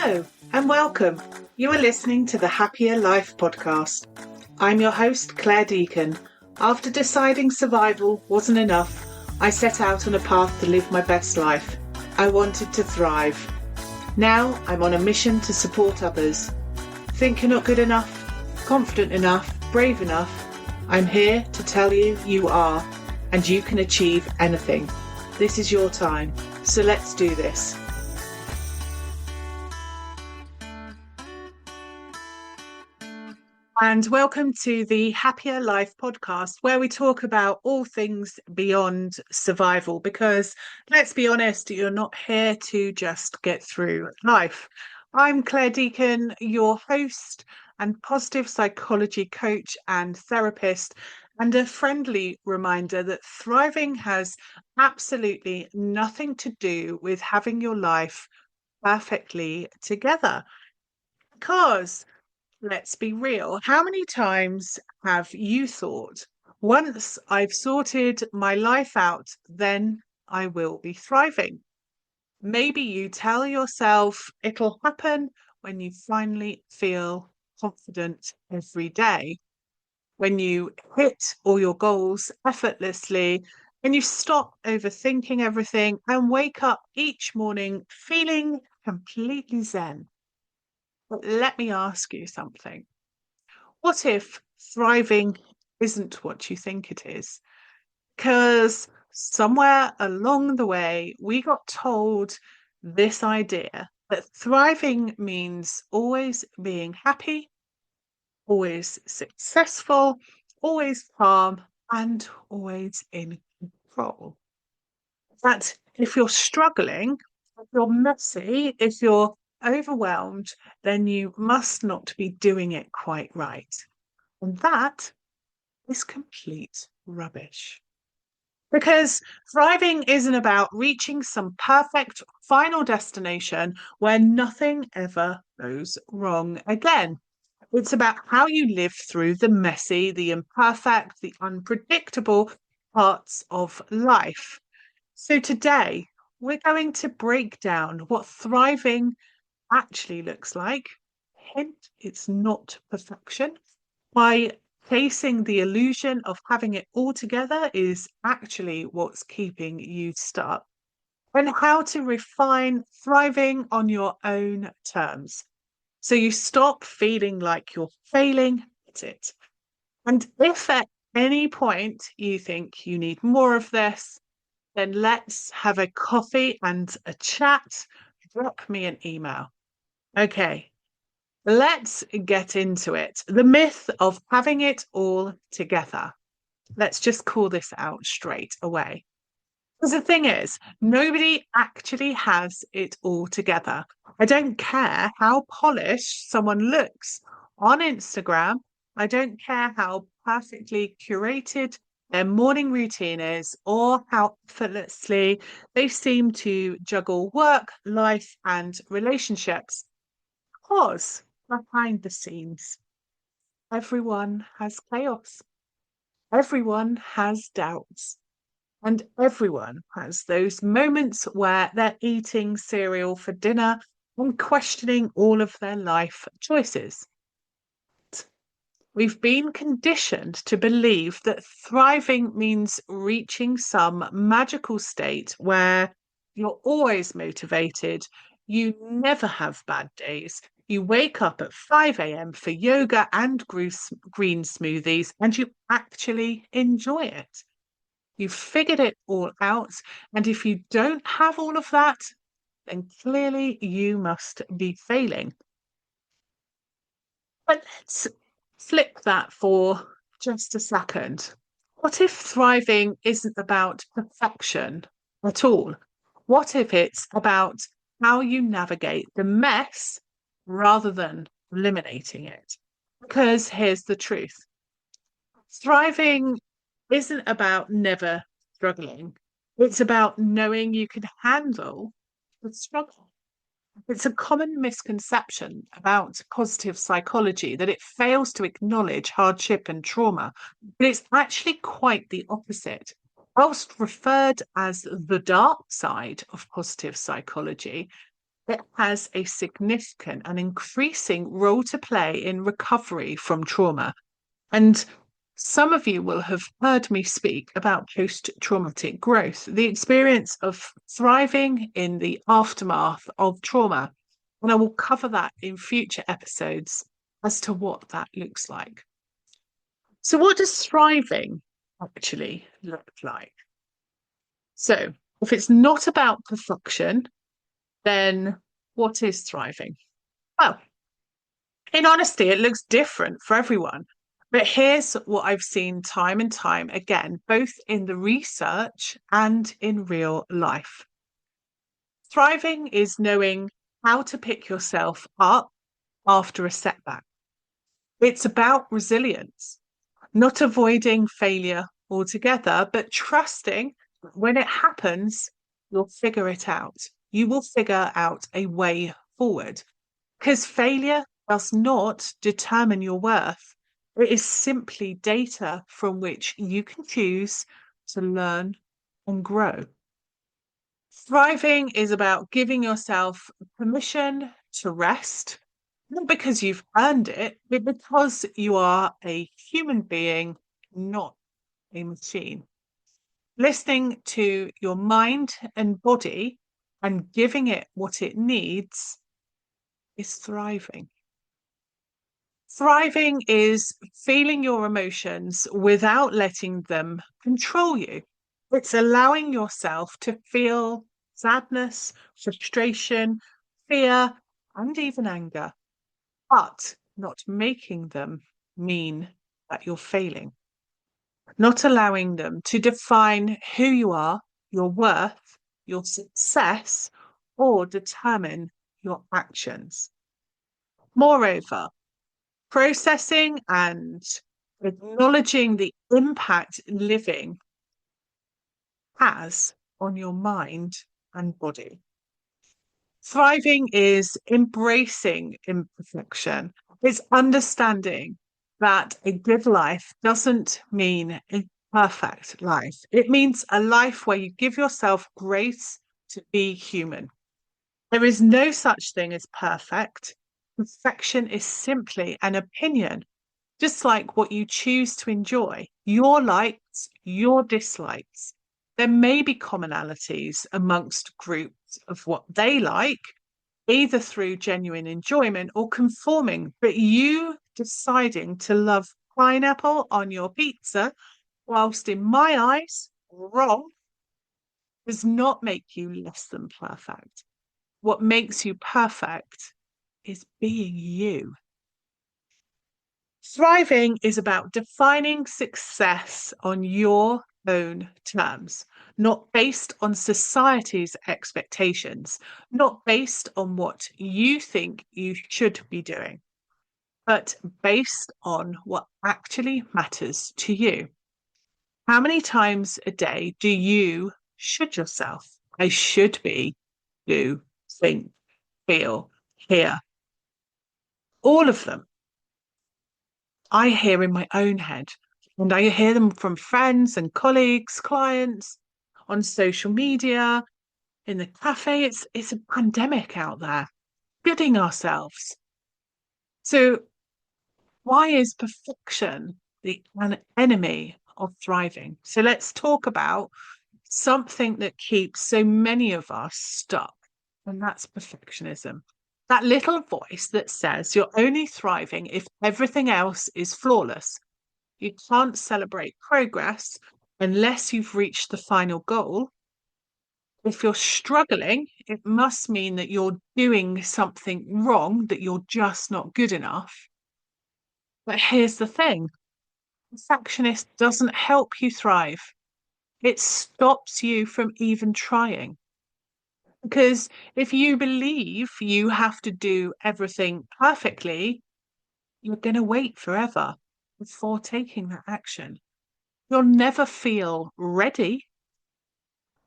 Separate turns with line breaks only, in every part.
Hello and welcome. You are listening to the Happier Life Podcast. I'm your host, Claire Deacon. After deciding survival wasn't enough, I set out on a path to live my best life. I wanted to thrive. Now I'm on a mission to support others. Think you're not good enough, confident enough, brave enough? I'm here to tell you you are, and you can achieve anything. This is your time, so let's do this. And welcome to the Happier Life Podcast, where we talk about all things beyond survival, because let's be honest, you're not here to just get through life. I'm Claire Deacon, your host and positive psychology coach and therapist, and a friendly reminder that thriving has absolutely nothing to do with having your life perfectly together. Because let's be real. How many times have you thought, once I've sorted my life out, then I will be thriving? Maybe you tell yourself it'll happen when you finally feel confident every day, when you hit all your goals effortlessly, and you stop overthinking everything and wake up each morning feeling completely zen. But let me ask you something. What if thriving isn't what you think it is? Because somewhere along the way, we got told this idea that thriving means always being happy, always successful, always calm, and always in control. That if you're struggling, if you're messy, if you're overwhelmed, then you must not be doing it quite right. And that is complete rubbish. Because thriving isn't about reaching some perfect final destination where nothing ever goes wrong again. It's about how you live through the messy, the imperfect, the unpredictable parts of life. So today, we're going to break down what thriving actually looks like. Hint, it's not perfection. Why chasing the illusion of having it all together is actually what's keeping you stuck. And how to refine thriving on your own terms. So you stop feeling like you're failing at it. And if at any point you think you need more of this, then let's have a coffee and a chat. Drop me an email. Okay, let's get into it. The myth of having it all together. Let's just call this out straight away. Because the thing is, nobody actually has it all together. I don't care how polished someone looks on Instagram. I don't care how perfectly curated their morning routine is or how effortlessly they seem to juggle work, life, and relationships. Because behind the scenes, everyone has chaos, everyone has doubts, and everyone has those moments where they're eating cereal for dinner and questioning all of their life choices. We've been conditioned to believe that thriving means reaching some magical state where you're always motivated, you never have bad days, you wake up at 5 a.m. for yoga and green smoothies, and you actually enjoy it. You've figured it all out. And if you don't have all of that, then clearly you must be failing. But let's flip that for just a second. What if thriving isn't about perfection at all? What if it's about how you navigate the mess rather than eliminating it? Because here's the truth. Thriving isn't about never struggling. It's about knowing you can handle the struggle. It's a common misconception about positive psychology that it fails to acknowledge hardship and trauma, but it's actually quite the opposite. Whilst referred as the dark side of positive psychology, it has a significant and increasing role to play in recovery from trauma. And some of you will have heard me speak about post traumatic growth, the experience of thriving in the aftermath of trauma. And I will cover that in future episodes as to what that looks like. So, what does thriving actually look like? So, if it's not about perfection, then what is thriving? Well, in honesty, it looks different for everyone. But here's what I've seen time and time again, both in the research and in real life. Thriving is knowing how to pick yourself up after a setback. It's about resilience, not avoiding failure altogether, but trusting that when it happens, you'll figure it out. You will figure out a way forward. Because failure does not determine your worth. It is simply data from which you can choose to learn and grow. Thriving is about giving yourself permission to rest, not because you've earned it, but because you are a human being, not a machine. Listening to your mind and body and giving it what it needs is thriving. Thriving is feeling your emotions without letting them control you. It's allowing yourself to feel sadness, frustration, fear, and even anger, but not making them mean that you're failing, not allowing them to define who you are, your worth, your success, or determine your actions. Moreover, processing and acknowledging the impact living has on your mind and body. Thriving is embracing imperfection. It's understanding that a good life doesn't mean a perfect life. It means a life where you give yourself grace to be human. There is no such thing as perfect. Perfection is simply an opinion, just like what you choose to enjoy, your likes, your dislikes. There may be commonalities amongst groups of what they like, either through genuine enjoyment or conforming, but you deciding to love pineapple on your pizza, whilst in my eyes, wrong, does not make you less than perfect. What makes you perfect is being you. Thriving is about defining success on your own terms, not based on society's expectations, not based on what you think you should be doing, but based on what actually matters to you. How many times a day do you should yourself? I should be, do, think, feel, hear. All of them I hear in my own head, and I hear them from friends and colleagues, clients, on social media, in the cafe. It's a pandemic out there, kidding ourselves. So why is perfection an enemy of thriving? So let's talk about something that keeps so many of us stuck, and that's perfectionism. That little voice that says you're only thriving if everything else is flawless. You can't celebrate progress unless you've reached the final goal. If you're struggling, it must mean that you're doing something wrong, that you're just not good enough. But here's the thing, perfectionist doesn't help you thrive. It stops you from even trying. Because if you believe you have to do everything perfectly, you're going to wait forever before taking that action. You'll never feel ready,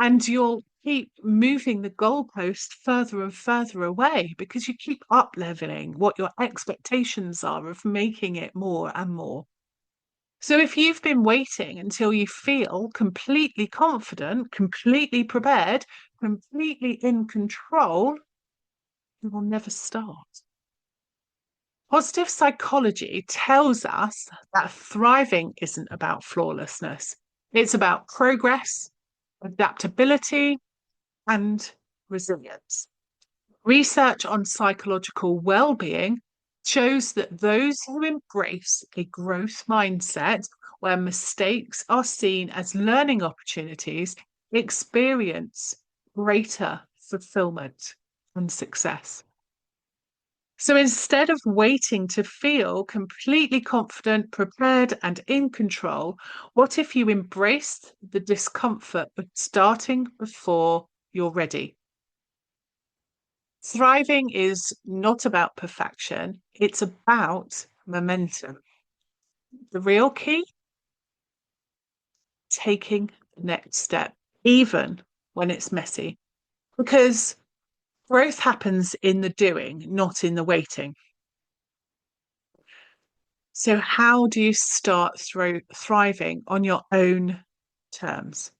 and you'll keep moving the goalpost further and further away because you keep up leveling what your expectations are of making it more and more. So if you've been waiting until you feel completely confident, completely prepared, completely in control, you will never start. Positive psychology tells us that thriving isn't about flawlessness. It's about progress, adaptability, and resilience. Research on psychological well-being shows that those who embrace a growth mindset where mistakes are seen as learning opportunities experience greater fulfillment and success. So instead of waiting to feel completely confident, prepared, and in control, what if you embraced the discomfort of starting before you're ready? Thriving is not about perfection, it's about momentum. The real key, taking the next step, even when it's messy, because growth happens in the doing, not in the waiting. So, how do you start thriving on your own terms?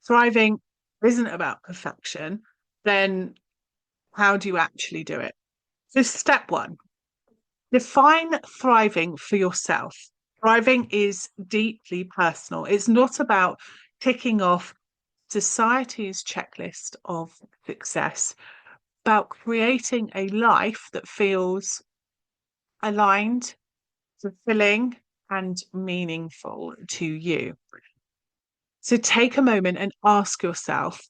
Thriving isn't about perfection, then how do you actually do it? So, step one, define thriving for yourself. Thriving is deeply personal. It's not about ticking off society's checklist of success, about creating a life that feels aligned, fulfilling, and meaningful to you. So take a moment and ask yourself,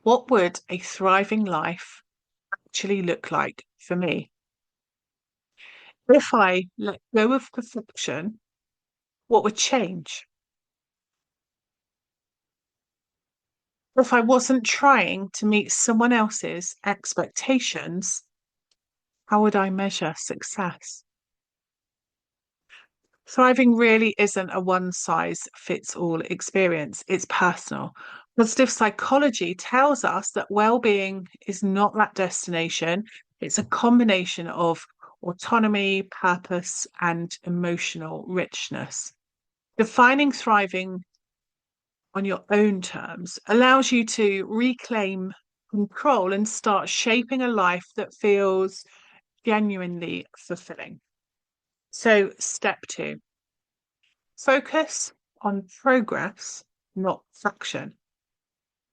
what would a thriving life actually look like for me? If I let go of perfection, what would change? If I wasn't trying to meet someone else's expectations, how would I measure success? Thriving really isn't a one size fits all experience, it's personal. Positive psychology tells us that well being is not that destination, it's a combination of autonomy, purpose, and emotional richness. Defining thriving on your own terms allows you to reclaim control and start shaping a life that feels genuinely fulfilling. So, step two, focus on progress, not perfection.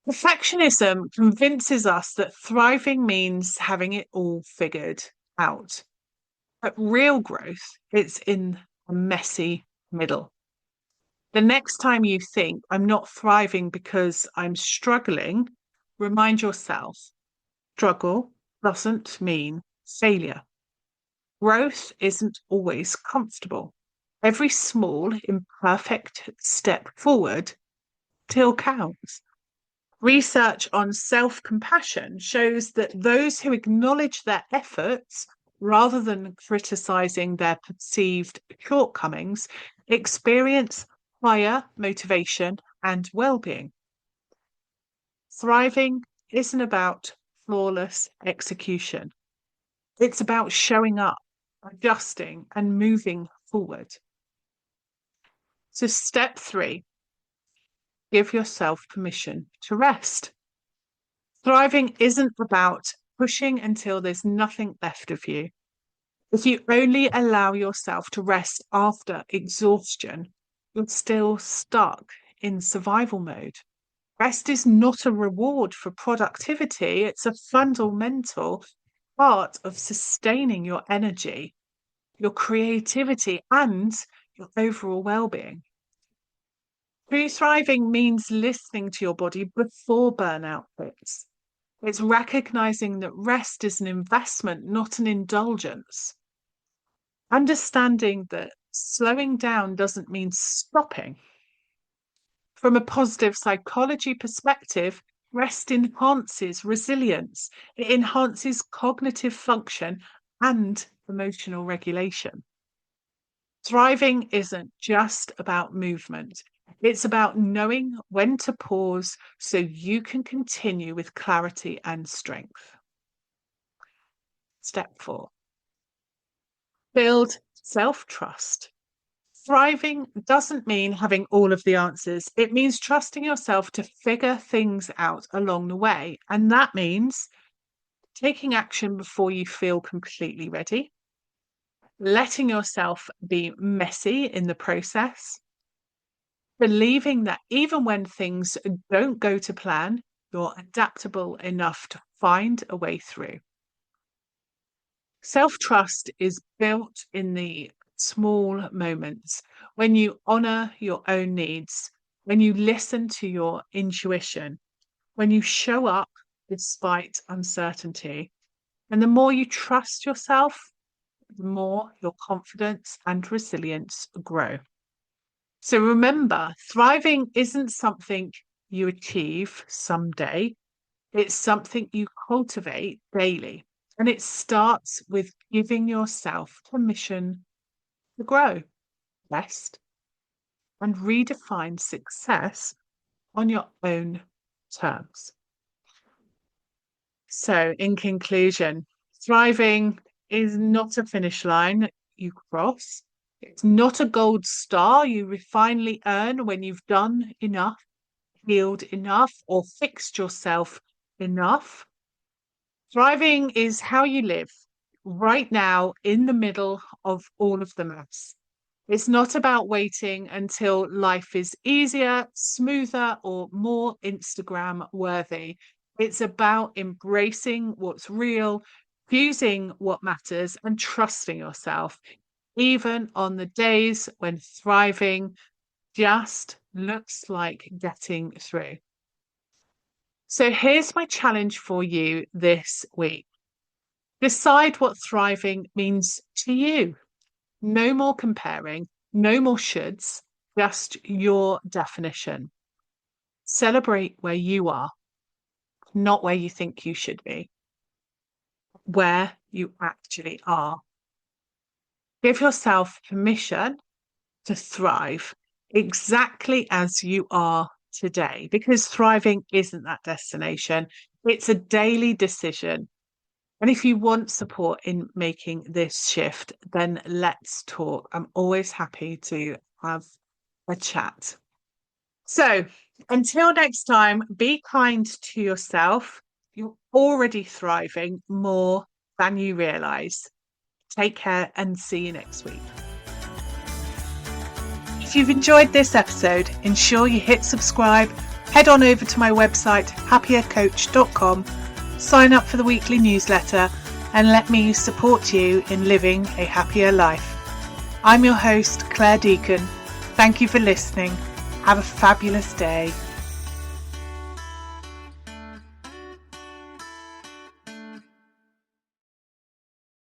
Perfectionism convinces us that thriving means having it all figured out. But real growth is in a messy middle. The next time you think, I'm not thriving because I'm struggling, remind yourself, struggle doesn't mean failure. Growth isn't always comfortable. Every small, imperfect step forward still counts. Research on self compassion shows that those who acknowledge their efforts rather than criticizing their perceived shortcomings experience higher motivation and well being. Thriving isn't about flawless execution, it's about showing up, adjusting, and moving forward. So, step three, give yourself permission to rest. Thriving isn't about pushing until there's nothing left of you. If you only allow yourself to rest after exhaustion, you're still stuck in survival mode. Rest is not a reward for productivity, it's a fundamental part of sustaining your energy, your creativity, and your overall well being. True thriving means listening to your body before burnout hits. It's recognizing that rest is an investment, not an indulgence. Understanding that slowing down doesn't mean stopping. From a positive psychology perspective, rest enhances resilience, it enhances cognitive function and emotional regulation. Thriving isn't just about movement. It's about knowing when to pause so you can continue with clarity and strength. Step four, build self trust. Thriving doesn't mean having all of the answers. It means trusting yourself to figure things out along the way. And that means taking action before you feel completely ready, letting yourself be messy in the process, believing that even when things don't go to plan, you're adaptable enough to find a way through. Self-trust is built in the small moments when you honor your own needs, when you listen to your intuition, when you show up despite uncertainty. And the more you trust yourself, the more your confidence and resilience grow. So remember, thriving isn't something you achieve someday. It's something you cultivate daily. And it starts with giving yourself permission to grow, rest, and redefine success on your own terms. So, in conclusion, thriving is not a finish line you cross. It's not a gold star you finally earn when you've done enough, healed enough, or fixed yourself enough. Thriving is how you live right now in the middle of all of the mess. It's not about waiting until life is easier, smoother, or more Instagram worthy. It's about embracing what's real, choosing what matters, and trusting yourself, even on the days when thriving just looks like getting through. So here's my challenge for you this week. Decide what thriving means to you. No more comparing, no more shoulds, just your definition. Celebrate where you are, not where you think you should be, where you actually are. Give yourself permission to thrive exactly as you are today, because thriving isn't that destination. It's a daily decision. And if you want support in making this shift, then let's talk. I'm always happy to have a chat. So until next time, be kind to yourself. You're already thriving more than you realize. Take care and see you next week. If you've enjoyed this episode, ensure you hit subscribe, head on over to my website, happiercoach.com, sign up for the weekly newsletter, and let me support you in living a happier life. I'm your host, Claire Deacon. Thank you for listening. Have a fabulous day.